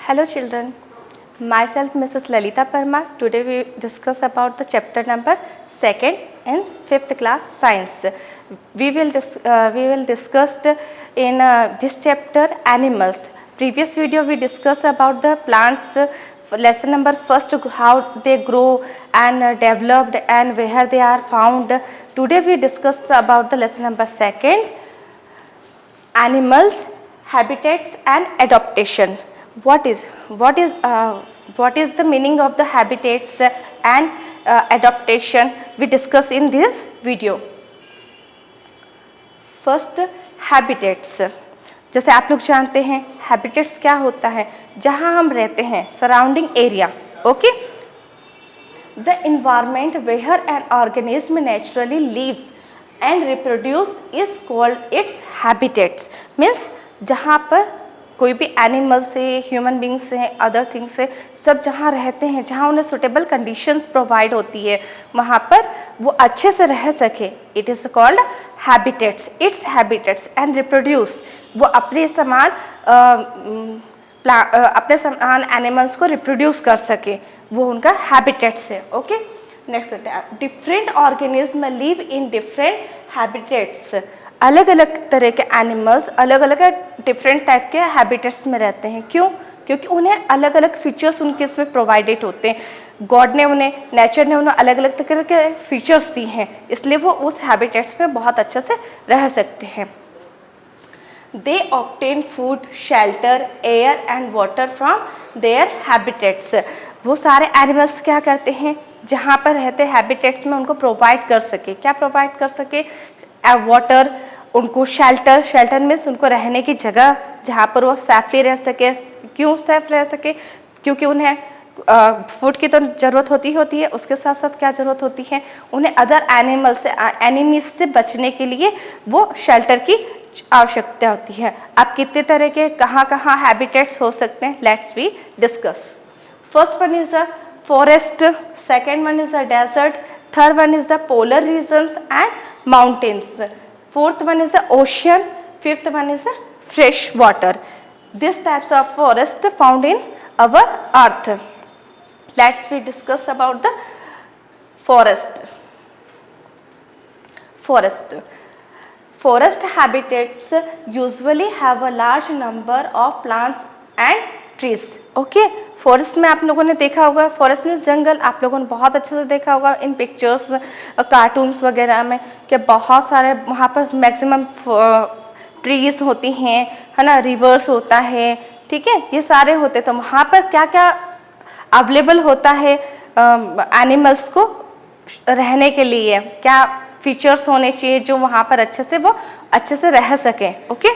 Hello children, myself Mrs. Lalita Parmar. Today we discuss about the chapter number 2nd in 5th class science. We will discuss in this chapter animals. Previous video we discussed about the plants. Lesson number first, how they grow and developed and where they are found. Today we discussed about the lesson number 2nd, animals, habitats and adaptation. What is the meaning of the habitats and adaptation we discuss in this video. First, habitats. जैसे आप लोग जानते हैं habitats क्या होता है, जहां हम रहते हैं, surrounding area. Okay, the environment where an organism naturally lives and reproduce is called its habitats. Means जहाँ पर कोई भी एनिमल से, ह्यूमन बींग्स से, अदर थिंग्स से, सब जहाँ रहते हैं, जहाँ उन्हें सुटेबल कंडीशंस प्रोवाइड होती है, वहाँ पर वो अच्छे से रह सके, it is called habitats. It's habitats and reproduce, वो अपने समान एनिमल्स को रिप्रोड्यूस कर सके, वो उनका हैबिटेट्स है. Okay, next, different organism live in different habitats. अलग अलग तरह के एनिमल्स अलग अलग डिफरेंट टाइप के हैबिटेट्स में रहते हैं. क्यों? क्योंकि उन्हें अलग अलग फीचर्स उनके इसमें प्रोवाइडेड होते हैं. गॉड ने उन्हें, नेचर ने उन्हें अलग अलग तरह के फीचर्स दी हैं, इसलिए वो उस हैबिटेट्स में बहुत अच्छे से रह सकते हैं. They obtain food, shelter, air and water from their habitats. वो सारे एनिमल्स क्या करते हैं, जहाँ पर रहते हैबिटेट्स में उनको प्रोवाइड कर सके. क्या प्रोवाइड कर सके? वाटर, उनको शेल्टर. शेल्टर मीन्स उनको रहने की जगह, जहाँ पर वो सेफली रह सके. क्यों सेफ रह सके? क्योंकि उन्हें फूड की तो ज़रूरत होती है, उसके साथ साथ क्या ज़रूरत होती है, उन्हें अदर एनिमल से, एनिमीज से बचने के लिए वो शेल्टर की आवश्यकता होती है. अब कितने तरह के कहाँ हैबिटेट्स हो सकते हैं, let's we discuss. First one is the forest, second one is the desert, third one is the polar regions and mountains, fourth one is the ocean, fifth one is the fresh water. These types of forest found in our earth. Let's we discuss about the forest. Forest habitats usually have a large number of plants and trees. Okay, forest में आप लोगों ने देखा होगा, forest में जंगल आप लोगों ने बहुत अच्छे से देखा होगा इन पिक्चर्स, कार्टून्स वगैरह में, कि बहुत सारे वहाँ पर मैक्सिमम ट्रीज होती हैं, है ना, रिवर्स होता है, ठीक है, ये सारे होते. तो वहाँ पर क्या क्या अवेलेबल होता है एनिमल्स को रहने के लिए, क्या फीचर्स होने चाहिए जो वहाँ पर अच्छे से रह सकें. Okay,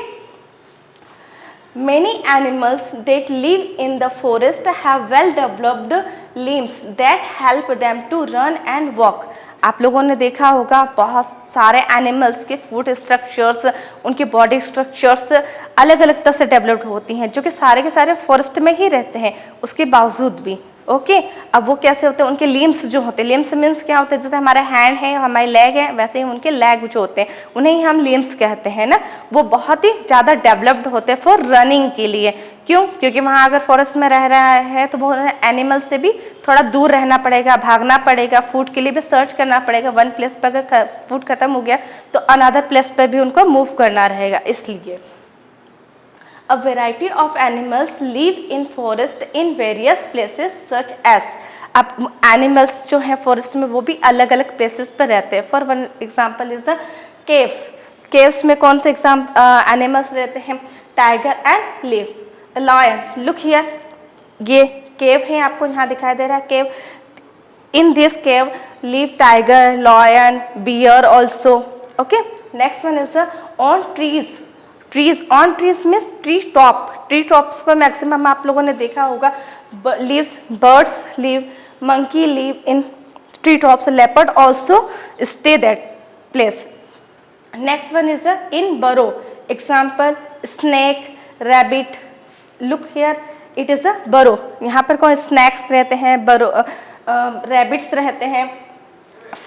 Many animals that live in the forest have well developed limbs that help them to run and walk. आप लोगों ने देखा होगा बहुत सारे एनिमल्स के फूड स्ट्रक्चर्स, उनकी बॉडी स्ट्रक्चर्स अलग अलग तरह से डेवलप्ड होती हैं, जो कि सारे के सारे फॉरेस्ट में ही रहते हैं उसके बावजूद भी. ओके, अब वो कैसे होते हैं, उनके लिम्स जो होते हैं, लिम्स मीन्स क्या होते हैं, जैसे हमारे हैंड है, हमारे लेग है, वैसे ही उनके लेग जो होते हैं उन्हें ही हम लिम्स कहते हैं ना. वो बहुत ही ज़्यादा डेवलप्ड होते हैं फॉर रनिंग के लिए. क्यों? क्योंकि वहाँ अगर फॉरेस्ट में रह रहा है तो वो एनिमल से भी थोड़ा दूर रहना पड़ेगा, भागना पड़ेगा, फूड के लिए भी सर्च करना पड़ेगा. वन प्लेस पर अगर फूड खत्म हो गया तो अनदर प्लेस पर भी उनको मूव करना रहेगा. इसलिए A variety of animals live in forest in various places such as. अब एनिमल्स जो हैं फॉरेस्ट में वो भी अलग अलग प्लेसेस पर रहते हैं. For one example is the caves. Caves में कौन से एनिमल्स रहते हैं? Tiger and lion. Look here, ये केव है, आपको यहाँ दिखाई दे रहा है cave. In this cave live tiger, lion, bear also. Okay, next one is the on trees. On trees means tree tops पर मैक्सिमम आप लोगों ने देखा होगा leaves, birds live, monkey live in tree tops, leopard also stay that place. Next one is the in burrow. Example snake, rabbit. Look here, it is the burrow. यहाँ पर कौन snacks रहते हैं, बरो रैबिट्स रहते हैं.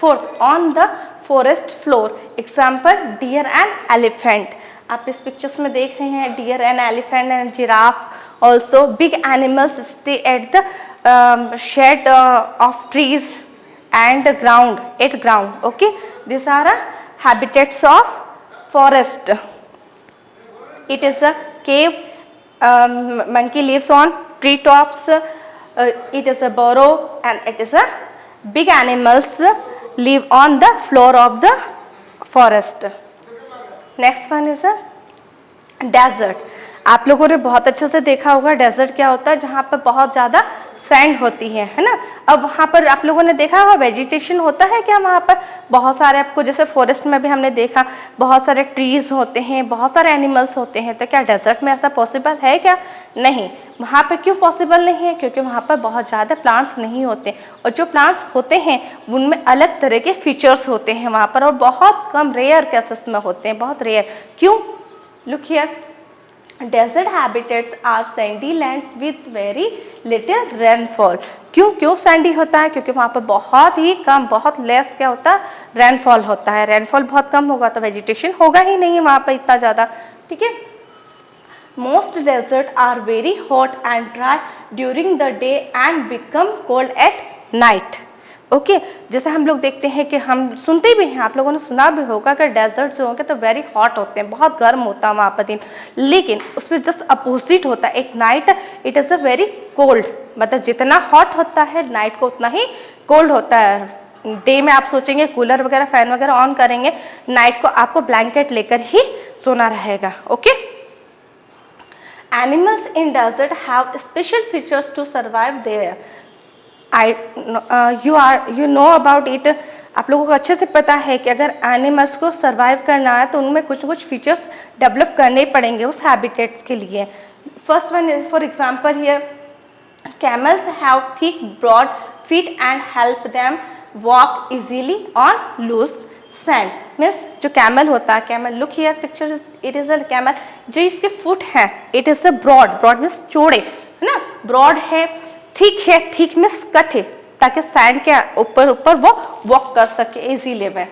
Fourth, on the forest floor. Example deer and elephant. आप इस पिक्चर्स में देख रहे हैं deer and elephant and giraffe Also big animals stay at the shade of trees and ground, at ground. Okay, these are habitats of forest. It is a cave, monkey lives on tree tops, it is a burrow, and it is a big animals live on the floor of the forest. Next one is a desert. आप लोगों ने बहुत अच्छे से देखा होगा desert क्या होता है, जहाँ पर बहुत ज़्यादा सैंड होती है ना. अब वहाँ पर आप लोगों ने देखा होगा वेजिटेशन होता है क्या वहाँ पर, बहुत सारे आपको, जैसे फॉरेस्ट में भी हमने देखा बहुत सारे ट्रीज होते हैं, बहुत सारे एनिमल्स होते हैं. तो क्या डेजर्ट में ऐसा पॉसिबल है क्या? नहीं. वहाँ पर क्यों पॉसिबल नहीं है? क्योंकि वहाँ पर बहुत ज़्यादा प्लांट्स नहीं होते, और जो प्लांट्स होते हैं उनमें अलग तरह के फीचर्स होते हैं वहाँ पर, और बहुत कम रेयर केसेस में होते हैं, बहुत रेयर. क्यों? Look here, desert habitats are sandy lands with very little rainfall. क्यों सैंडी होता है? क्योंकि वहाँ पर बहुत ही कम, बहुत लेस क्या होता है, रेनफॉल होता है. रेनफॉल बहुत कम होगा तो वेजिटेशन होगा ही नहीं वहाँ पर इतना ज़्यादा. ठीक है. Most desert are very hot and dry during the day and become cold at night. Okay जैसे हम लोग देखते हैं कि हम सुनते भी हैं, आप लोगों ने सुना भी होगा कि डेजर्ट जो होंगे तो वेरी हॉट होते हैं, बहुत गर्म होता है वहाँ पर दिन, लेकिन उसमें जस्ट अपोजिट होता है. At night it is a very cold, मतलब जितना हॉट होता है नाइट को उतना ही कोल्ड होता है. डे में आप सोचेंगे कूलर वगैरह फैन वगैरह ऑन करेंगे, नाइट को आपको ब्लैंकेट लेकर ही सोना रहेगा. Okay. Animals in desert have special features to survive there. you know about it. आप लोगों को अच्छे से पता है कि अगर एनिमल्स को सर्वाइव करना है तो उनमें कुछ फीचर्स डेवलप करने पड़ेंगे उस हैबिटेट्स के लिए. First one is for example here, camels have thick broad feet and help them walk easily on loose sand. Means जो कैमल होता है, camel, look here picture, it is a camel. जो इसके फुट हैं it is a broad means चौड़े है ना, broad है. थिक है, थिक मीन्स कटे, ताकि सैंड के ऊपर वो वॉक कर सके इजीली में.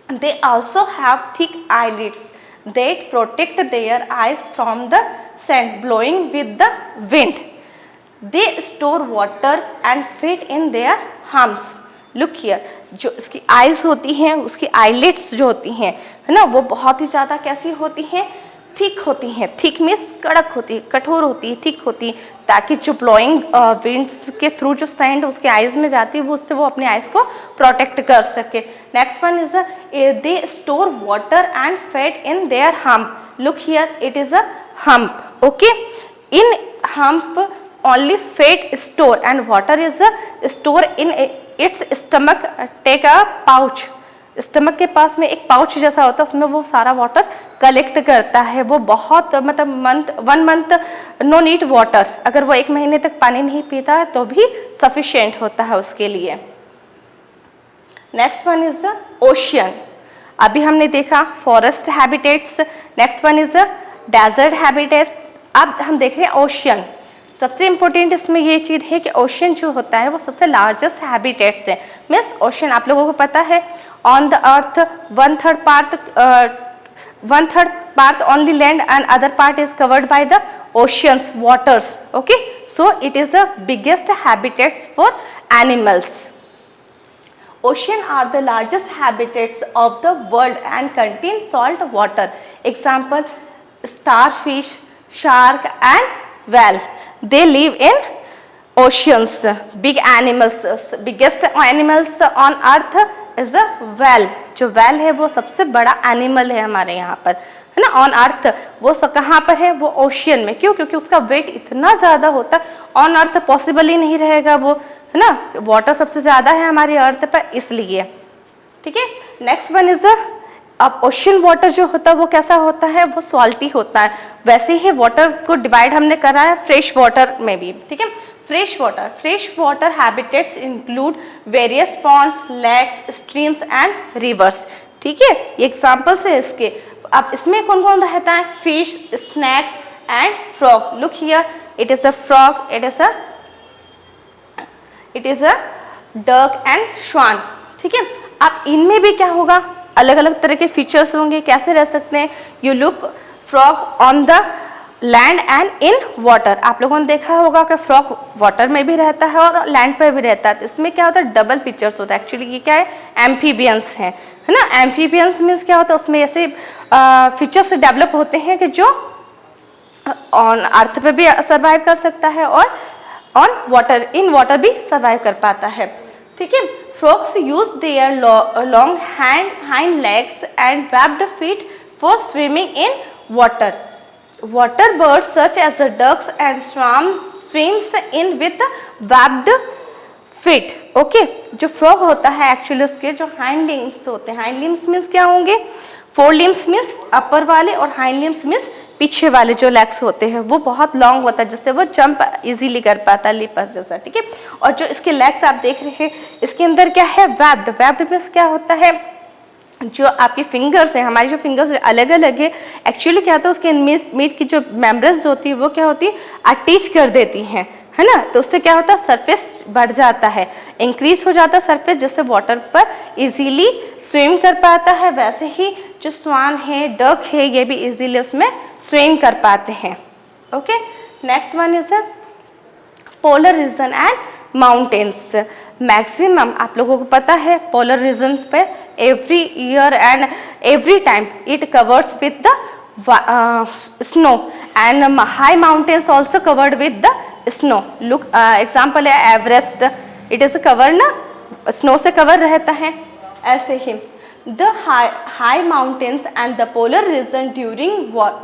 They also have thick eyelids that protect their eyes from the sand blowing with the wind. They store water and feed in their hums. Look here, जो इसकी आईज होती हैं, उसकी आईलिड्स जो होती हैं है ना, वो बहुत ही ज़्यादा कैसी होती हैं, थिक होती हैं. थिक मीन्स कड़क होती है, कठोर होती है, थिक होती है, ताकि जो ब्लोइंग विंड्स के थ्रू जो सैंड उसके आइज में जाती है वो उससे वो अपने आइज को प्रोटेक्ट कर सके. Next one is they store water and fat in their hump. Look here, it is a hump. Okay. In hump only fat store and water is stored in its stomach. Take a pouch. Stomach के पास में एक pouch जैसा होता है, उसमें वो सारा water collect करता है. वो बहुत मतलब 1 मंथ नो नीड वाटर, अगर वो 1 महीने तक पानी नहीं पीता है तो भी सफिशिएंट होता है उसके लिए. Next one is the ocean. अभी हमने देखा forest habitats, next one is the desert habitats. अब हम देख रहे हैं ओशियन. सबसे इम्पोर्टेंट इसमें ये चीज़ है कि ओशियन जो होता है वो सबसे लार्जेस्ट हैबिटेट्स है. मीन्स ओशियन आप लोगों को पता है on the earth 1/3 part only land and other part is covered by the oceans waters. Okay, so it is the biggest habitats for animals. Ocean are the largest habitats of the world and contain salt water. Example, starfish, shark and whale. They live in oceans. Big animals, biggest animals on earth is the whale. जो whale है वो सबसे बड़ा animal है हमारे यहाँ पर है ना ऑन अर्थ. वो कहाँ पर है? वो ओशियन में. क्यों? क्योंकि उसका वेट इतना ज़्यादा होता है, ऑन अर्थ पॉसिबल ही नहीं रहेगा वो है ना. वाटर सबसे ज़्यादा है हमारी अर्थ पर, इसलिए. ठीक है. नेक्स्ट वन इज द, अब ओशियन वाटर जो होता है वो कैसा होता है? वो सॉल्टी होता है. वैसे ही वाटर को डिवाइड हमने करा है फ्रेश वाटर में भी. ठीक है. Fresh water habitats include various ponds, lakes, streams and rivers. ठीक है, ये एग्जाम्पल्स है इसके. अब इसमें कौन कौन रहता है? Fish, snacks and frog. Look here, it is a frog, it is a duck and श्वान. ठीक है. अब इनमें भी क्या होगा? अलग अलग तरह के फीचर्स होंगे. कैसे रह सकते हैं? You look frog on the land and in water. आप लोगों ने देखा होगा कि फ्रॉग वाटर में भी रहता है और लैंड पर भी रहता है। तो इसमें क्या होता है, डबल फीचर्स होता है। एक्चुअली ये क्या है, एम्फीबियंस है ना। एम्फीबियंस मीन्स क्या होता है, उसमें ऐसे फीचर्स डेवलप होते हैं कि जो ऑन अर्थ पे भी सर्वाइव कर सकता है और ऑन वाटर, इन वाटर भी सर्वाइव कर पाता है। ठीक है। Frogs use their long hind legs and webbed feet for swimming in water. Water birds such as the ducks and swans swims in with webbed feet. Okay जो frog होता है actually उसके जो हाइंड लिम्स होते हैं, hind limbs means क्या होंगे, four limbs means अपर वाले और हाइंड लिम्स मीन्स पीछे वाले जो लेग्स होते हैं वो बहुत लॉन्ग होता है, जिससे वो जंप इजीली कर पाता है लिपर्स जैसा। ठीक है। और जो इसके लेग्स आप देख रहे हैं इसके अंदर क्या है, वेब्ड। वेब्ड मीन्स क्या होता है, जो आपकी फिंगर्स हैं, हमारी जो फिंगर्स अलग अलग है, एक्चुअली क्या होता है उसके मीट की जो मेम्ब्रेन्स होती है वो क्या होती है, अटैच कर देती हैं, है ना। तो उससे क्या होता है, सरफेस बढ़ जाता है, इंक्रीज हो जाता है सरफेस, जिससे वाटर पर इजीली स्विम कर पाता है। वैसे ही जो स्वान है, डक है, ये भी इजीली उसमें स्विम कर पाते हैं। Okay. Next one is the polar region and mountains. Maximum आप लोगों को पता है पोलर रीजन्स पे every year and every time it covers with the snow and high mountains also covered with the snow. Look example है Everest, it is covered ना, snow से cover रहता है। ऐसे ही the high mountains and the polar region during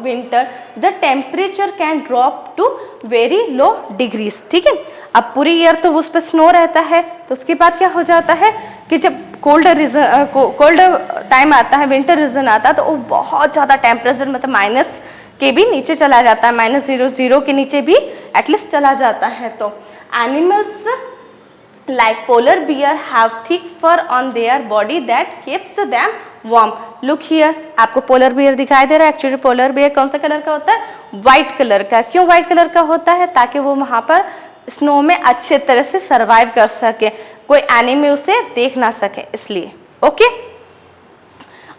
winter the temperature can drop to very low degrees. ठीक है। अब पूरी ईयर तो उस पर स्नो रहता है, तो उसके बाद क्या हो जाता है कि जब कोल्ड टाइम आता है, विंटर रीजन आता है, तो वो बहुत ज़्यादा टेम्परेचर मतलब माइनस के भी नीचे चला जाता है, -0 के नीचे भी एटलीस्ट चला जाता है। तो animals like polar bear have thick fur on their body that keeps them warm. Look here, आपको पोलर बियर दिखाई दे रहा है। एक्चुअली पोलर बियर कौन सा कलर का होता है, व्हाइट कलर का। क्यों व्हाइट कलर का होता है, ताकि वो वहाँ पर स्नो में अच्छे तरह से सरवाइव कर सके, कोई एनिमी उसे देख ना सके, इसलिए। ओके।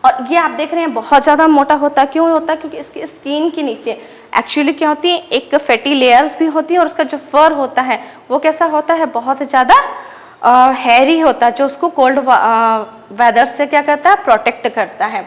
और ये आप देख रहे हैं बहुत ज़्यादा मोटा होता है। क्यों होता है, क्योंकि इसकी स्किन के नीचे एक्चुअली क्या होती है, एक फैटी लेयर्स भी होती है, और उसका जो फर होता है वो कैसा होता है, बहुत ज़्यादा हैरी होता है, जो उसको कोल्ड वेदर से क्या करता है, प्रोटेक्ट करता है।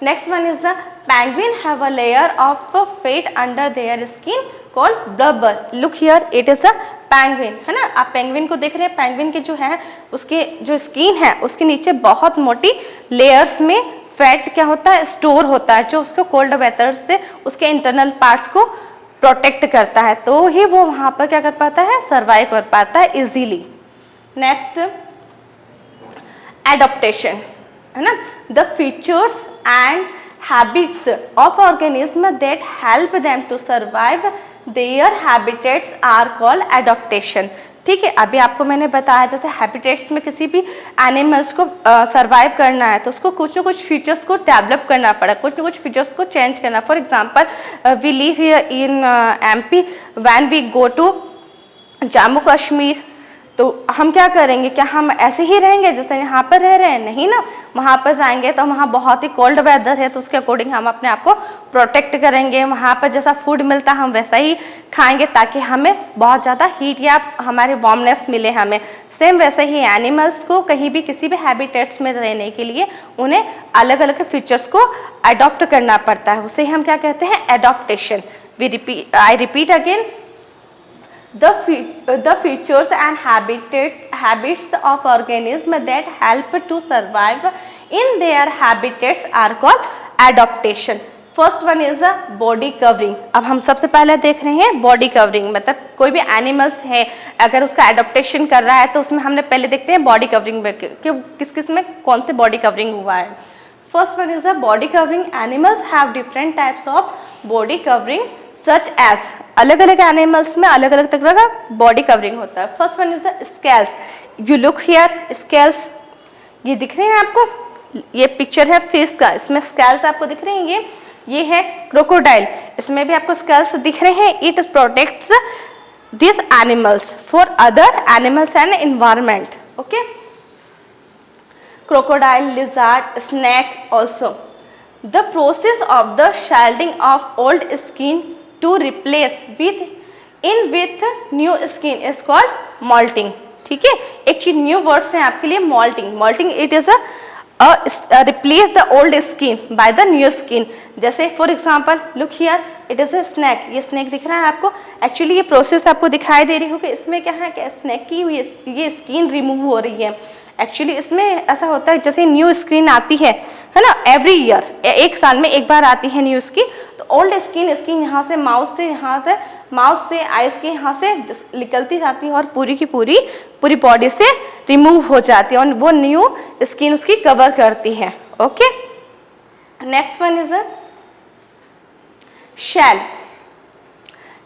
Next one is the penguin have a layer of fat under their skin called blubber. Look here, it is a penguin, है ना। आप पेंगुइन को देख रहे हैं, पेंगुइन की जो है उसके जो स्किन है उसके नीचे बहुत मोटी लेयर्स में फैट क्या होता है, स्टोर होता है, जो उसको कोल्ड वेदर से उसके इंटरनल पार्ट्स को प्रोटेक्ट करता है, तो ही वो वहाँ पर क्या कर पाता है, सर्वाइव कर पाता है इजीली। नेक्स्ट एडॉप्टेशन, है ना। The features and habits of organism that help them to survive their habitats are called adaptation. ठीक है। अभी आपको मैंने बताया जैसे हैबिटेट्स में किसी भी एनिमल्स को सर्वाइव करना है तो उसको कुछ ना कुछ फीचर्स को डेवलप करना पड़ा, कुछ ना कुछ फीचर्स को चेंज करना। For example we live here in MP, when we go to Jammu Kashmir, तो हम क्या करेंगे, क्या हम ऐसे ही रहेंगे जैसे यहाँ पर रह रहे हैं, नहीं ना। वहाँ पर जाएंगे तो वहाँ बहुत ही कोल्ड वेदर है, तो उसके अकॉर्डिंग हम अपने आप को प्रोटेक्ट करेंगे। वहाँ पर जैसा फूड मिलता है हम वैसा ही खाएंगे, ताकि हमें बहुत ज़्यादा हीट या हमारे वार्मनेस मिले हमें। सेम वैसे ही एनिमल्स को कहीं भी किसी भी हैबिटेट्स में रहने के लिए उन्हें अलग अलग फीचर्स को अडॉप्ट करना पड़ता है, उसे हम क्या कहते हैं, adaptation. I repeat again, the features and habits of organism that help to survive in their habitats are called adaptation. First one is the body covering. अब हम सबसे पहले देख रहे हैं बॉडी कवरिंग, मतलब कोई भी एनिमल्स है अगर उसका एडॉप्टेशन कर रहा है तो उसमें हमने पहले देखते हैं बॉडी कवरिंग में कि किस किस में कौन से बॉडी कवरिंग हुआ है। First one is the body covering. Animals have different types of body covering such as, अलग अलग एनिमल्स में अलग अलग तरह का बॉडी कवरिंग होता है। First one is the scales. You look here, scales ये दिख रहे हैं आपको, ये पिक्चर है फिश का, इसमें स्केल्स आपको दिख रहे हैं। ये है क्रोकोडाइल, इसमें भी आपको स्केल्स दिख रहे हैं। It protects this animals for other animals and environment. Okay. Crocodile, lizard, snake also. The process of the shedding of old skin to replace with new skin is called molting. ठीक है, एक चीज new words हैं आपके लिए, molting it is replace the old skin by the new skin. जैसे for example look here, it is a snake, ये snake दिख रहा है आपको, एक्चुअली ये प्रोसेस आपको दिखाई दे रही होगी। इसमें क्या है कि स्नैक की ये स्किन रिमूव हो रही है। एक्चुअली इसमें ऐसा होता है जैसे न्यू स्किन आती है ना, एवरी ईयर, एक साल में एक बार आती है न्यू स्किन, तो ओल्ड स्किन यहाँ से माउथ से आइज के यहाँ से निकलती जाती है और पूरी की पूरी बॉडी से रिमूव हो जाती है और वो न्यू स्किन उसकी कवर करती है। Okay, next one is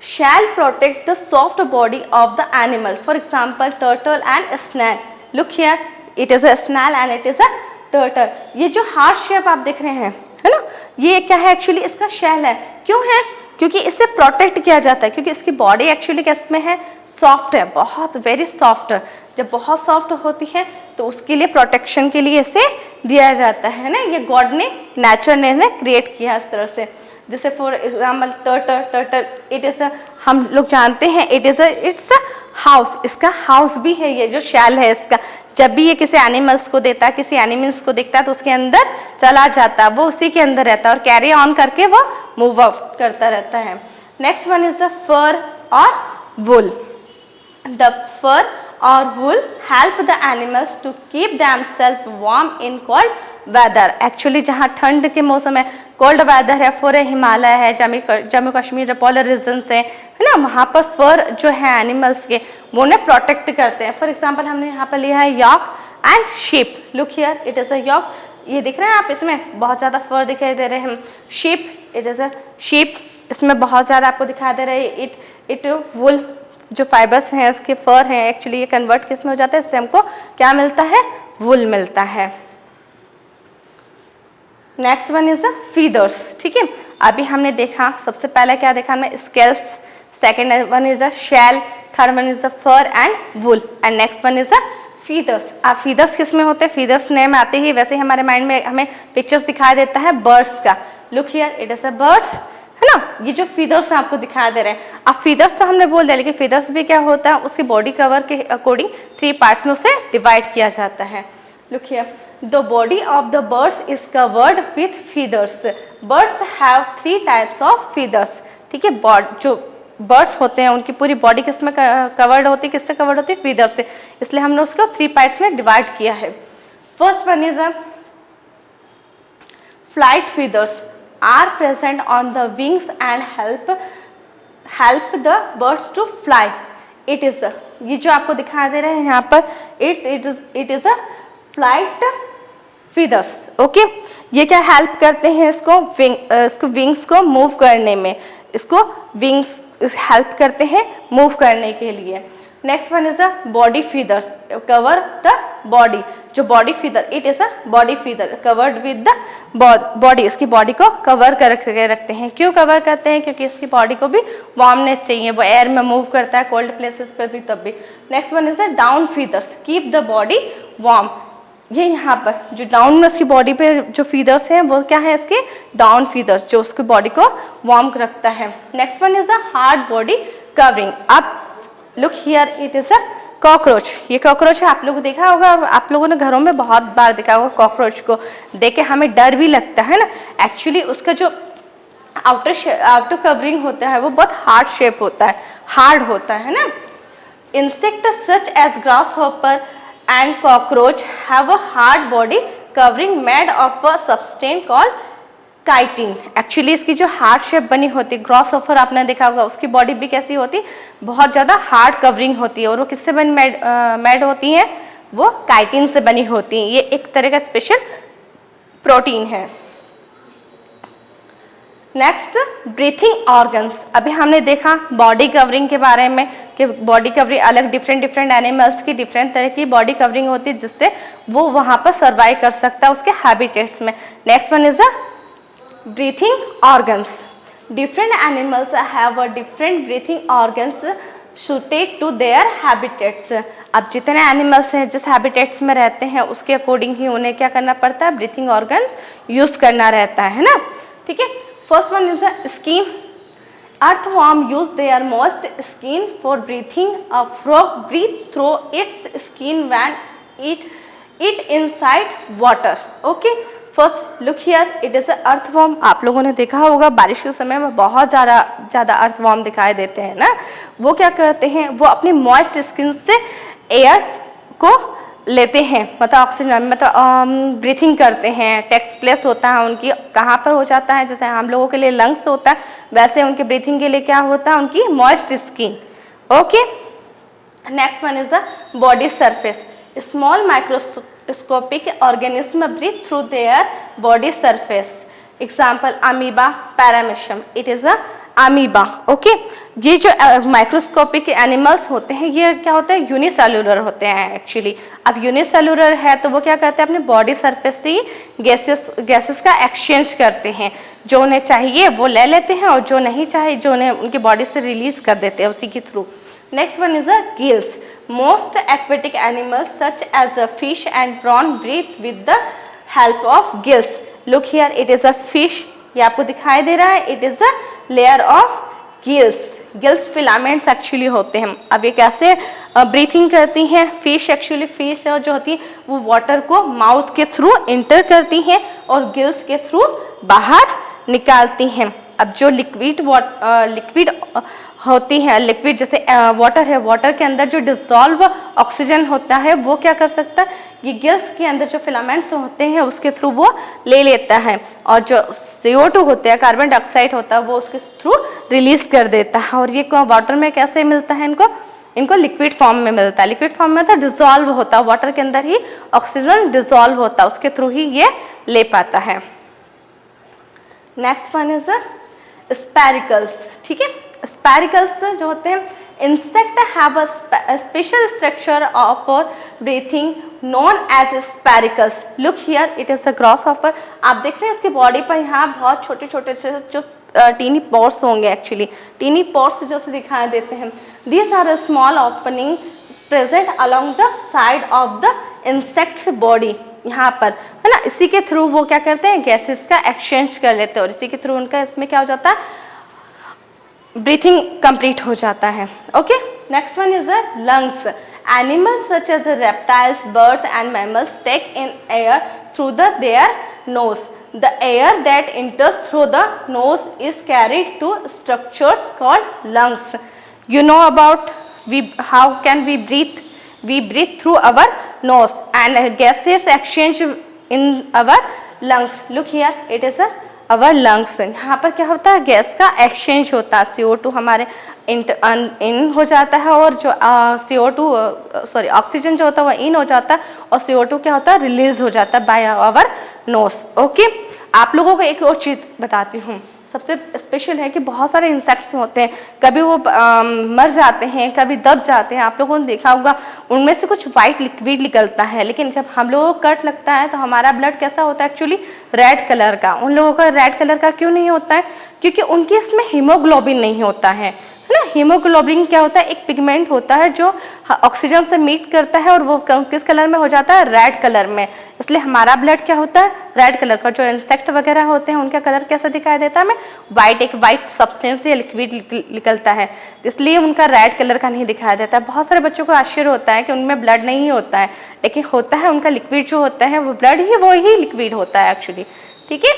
shell protect the soft body of the animal, for example turtle and snail. Look here, it is a snail and it is a turtle. ये जो heart shape आप देख रहे हैं है ना, ये क्या है, एक्चुअली इसका शेल है। क्यों है? क्योंकि इससे प्रोटेक्ट किया जाता है, क्योंकि इसकी बॉडी एक्चुअली किसमें है, सॉफ्ट है, बहुत वेरी सॉफ्ट। जब बहुत सॉफ्ट होती है तो उसके लिए प्रोटेक्शन के लिए इसे दिया जाता है ना, ये गॉड ने नेचर ने क्रिएट किया इस तरह से। जैसे for example turtle it is हम लोग जानते हैं इट्स अ हाउस, इसका हाउस भी है, ये जो शैल है इसका। जब भी ये किसी एनिमल्स को देता है, किसी एनिमल्स को देखता है तो उसके अंदर चला जाता है, वो उसी के अंदर रहता है और कैरी ऑन करके वो मूव अप करता रहता है। Next one is the fur और वुल। द फर और wool help the animals to keep themselves warm in cold weather. Actually जहाँ ठंड के मौसम है, कोल्ड वेदर है, फॉर हिमालय है, जम्मू कश्मीर पोलर रीजन है ना, वहाँ पर फर जो है एनिमल्स के वो उन्हें प्रोटेक्ट करते हैं। फॉर एग्जांपल हमने यहाँ पर लिया है yak and sheep. Look here, it is a yak, ये दिख रहे हैं आप, इसमें बहुत ज़्यादा फर दिखाई दे रहे हैं। Sheep, it is a sheep, इसमें बहुत ज़्यादा आपको दिखाई दे रहे हैं। इट वुल, जो फाइबर्स हैं इसके फर हैं, एक्चुअली ये कन्वर्ट किस में हो जाता है, इससे हमको क्या मिलता है, वुल मिलता है। Next one is the feathers. ठीक है, अभी हमने देखा, सबसे पहले क्या देखा हमने, scales, second one is the shell, third one is the fur and wool, and next one is the feathers. अब फीदर्स किस में होते हैं, फीदर्स नेम आते ही वैसे ही हमारे माइंड में हमें पिक्चर्स दिखाई देता है बर्ड्स का। Look here, it is a bird's, है ना, ये जो फीदर्स आपको दिखाई दे रहे हैं। अब फीदर्स तो हमने बोल दिया, लेकिन फीदर्स भी क्या होता है, उसकी बॉडी कवर के अकॉर्डिंग 3 पार्ट्स में उसे डिवाइड किया जाता है। Look here, the body of the birds is covered with feathers. Birds have 3 types of feathers. ठीक है, जो बर्ड्स होते हैं उनकी पूरी बॉडी किस में कवर्ड होती है, किससे कवर्ड होती है, फीदर से, इसलिए हमने उसको 3 पार्ट्स में डिवाइड किया है। First one is flight feathers are present on the wings and help the birds to fly. It is, ये जो आपको दिखाई दे रहे हैं यहाँ पर, it is a flight feathers. Okay, ये क्या हेल्प करते हैं इसको विंग्स को मूव करने में, इसको विंग्स हेल्प करते हैं मूव करने के लिए। Next one is the body feathers, cover the body, जो body feather, it is a body feather covered with the body, इसकी बॉडी को कवर करके रखते हैं। क्यों कवर करते हैं, क्योंकि इसकी बॉडी को भी वार्मनेस चाहिए, वो एयर में मूव करता है कोल्ड प्लेसेस पर भी तब भी। Next one is the down feathers, keep the body warm. ये यहाँ पर जो डाउन में उसकी बॉडी पे जो फीदर्स हैं वो क्या है, इसके डाउन फीदर्स, जो उसकी बॉडी को वार्म रखता है। Next one is the hard body covering. अब look here, it is a cockroach. ये कॉकरोच है, आप लोगों को देखा होगा, आप लोगों ने घरों में बहुत बार देखा होगा कॉकरोच को, देख के हमें डर भी लगता है ना। एक्चुअली उसका जो आउटर कवरिंग होता है वो बहुत हार्ड शेप होता है, हार्ड होता है ना। Insect such as grasshopper and cockroach have a hard body covering made of a substance called chitin. Actually इसकी जो हार्ड शेप बनी होती है, ग्रास हॉपर आपने देखा होगा, उसकी बॉडी भी कैसी होती, बहुत ज़्यादा हार्ड कवरिंग होती है, और वो किससे मेड होती हैं, वो काइटिन से बनी होती हैं। ये एक तरह का स्पेशल प्रोटीन है। Next, breathing organs. अभी हमने देखा बॉडी कवरिंग के बारे में कि बॉडी कवरिंग अलग डिफरेंट एनिमल्स की डिफरेंट तरह की बॉडी कवरिंग होती है, जिससे वो वहाँ पर सर्वाइव कर सकता है उसके हैबिटेट्स में। Next one is the breathing organs. Different animals have a different breathing organs suited to their habitats. अब जितने एनिमल्स हैं जिस हैबिटेट्स में रहते हैं उसके अकॉर्डिंग ही उन्हें क्या करना पड़ता है, ब्रीथिंग ऑर्गन्स यूज करना रहता है ना। ठीक है, first one is the skin. Earthworm use their moist skin for breathing. A frog breathe through its skin when it inside water. Okay. First look here, it is earthworm. आप लोगों ने देखा होगा बारिश के समय में बहुत ज़्यादा अर्थवॉर्म दिखाई देते हैं ना। वो क्या करते हैं, वो अपनी मॉइस्ट स्किन से एयर को लेते हैं, मतलब ऑक्सीजन, मतलब ब्रीथिंग करते हैं। टेक्स्ट प्लेस होता है उनकी कहाँ पर हो जाता है, जैसे हम लोगों के लिए लंग्स होता है, वैसे उनके ब्रीथिंग के लिए क्या होता है, उनकी moist skin. Okay, next one is the body surface. Small microscopic organism breathe through their body surface. Example amoeba, paramecium, it is a amoeba. Okay, ये जो माइक्रोस्कोपिक एनिमल्स होते हैं ये क्या होते हैं, यूनिसेलुलर होते हैं एक्चुअली। अब यूनिसेलुलर है तो वो क्या करते हैं, अपने बॉडी सरफेस से ही गैसेस का एक्सचेंज करते हैं। जो उन्हें चाहिए वो ले लेते हैं और जो नहीं चाहिए, जो उन्हें उनकी बॉडी से रिलीज कर देते हैं उसी के थ्रू। Next one is a gills. Most aquatic animals such as a fish and prawn breathe with the help of gills. Look here, it is a fish, ये आपको दिखाई दे रहा है, it is a layer of gills. Gills filaments actually होते हैं। अब ये कैसे ब्रीथिंग करती हैं, फिश एक्चुअली फिश जो होती है वो वाटर को माउथ के थ्रू इंटर करती हैं और गिल्स के थ्रू बाहर निकालती हैं। अब जो लिक्विड होती है, लिक्विड जैसे वाटर है, वाटर के अंदर जो डिसॉल्व ऑक्सीजन होता है वो क्या कर सकता है, ये गिल्स के अंदर जो फिलामेंट्स होते हैं उसके थ्रू वो ले लेता है और जो CO2 होता है, कार्बन डाइऑक्साइड होता है, वो उसके थ्रू रिलीज कर देता है। और ये वाटर में कैसे मिलता है, इनको लिक्विड फॉर्म में मिलता है। लिक्विड फॉर्म में तो डिसॉल्व होता है, वाटर के अंदर ही ऑक्सीजन डिसॉल्व होता है, उसके थ्रू ही ये ले पाता है। Next one is spiracles. ठीक है, स्पैरिकल्स जो होते हैं, insect have a special structure of breathing known as spiracles. Look here, it is a grasshopper. आप देख रहे हैं इसकी बॉडी पर यहाँ बहुत छोटे छोटे जो टीनी पोर्स होंगे, एक्चुअली टीनी पोर्स जैसे दिखाई देते हैं। These are a small opening present along the side of the insect's body. यहाँ पर है ना, इसी के थ्रू वो क्या करते हैं, गैसेस का एक्सचेंज कर लेते हैं और इसी के थ्रू उनका इसमें क्या हो जाता है, ब्रीथिंग कंप्लीट हो जाता है। Okay, next one is the lungs. Animals such as reptiles, birds and mammals take in air through their nose. The air that enters through the nose is carried to structures called lungs. You know about how can we breathe? We breathe through our nose and gases exchange in our lungs. Look here, it is our lungs. यहाँ पर क्या होता है, gas का exchange होता है। CO2 हमारे इन हो जाता है और जो ऑक्सीजन जो होता है वो इन हो जाता है और CO2 क्या होता है, रिलीज हो जाता है बाय आवर नोज। ओके, आप लोगों को एक और चीज़ बताती हूँ, सबसे स्पेशल है कि बहुत सारे इंसेक्ट्स होते हैं, कभी वो मर जाते हैं, कभी दब जाते हैं। आप लोगों ने देखा होगा उनमें से कुछ वाइट लिक्विड निकलता है, लेकिन जब हम लोगों को कट लगता है तो हमारा ब्लड कैसा होता है, एक्चुअली रेड कलर का। उन लोगों का रेड कलर का क्यों नहीं होता है, क्योंकि उनके इसमें हीमोग्लोबिन नहीं होता है ना। हीमोग्लोबिन क्या होता है, एक पिगमेंट होता है जो ऑक्सीजन से मीट करता है और वो किस कलर में हो जाता है, रेड कलर में। इसलिए हमारा ब्लड क्या होता है, रेड कलर का। जो इंसेक्ट वगैरह होते हैं उनका कलर कैसा दिखाई देता है, हमें वाइट, एक वाइट सब्सटेंस या लिक्विड निकलता है, इसलिए उनका रेड कलर का नहीं दिखाई देता है। बहुत सारे बच्चों को आश्चर्य होता है कि उनमें ब्लड नहीं होता है, लेकिन होता है, उनका लिक्विड जो होता है वो ब्लड ही वो ही लिक्विड होता है एक्चुअली। ठीक है,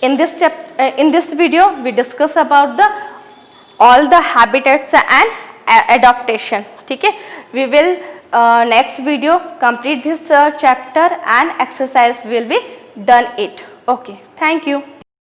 in this video we discuss about all the habitats and adaptation. ठीक है, we will next video complete this chapter and exercise will be done it. Okay, thank you.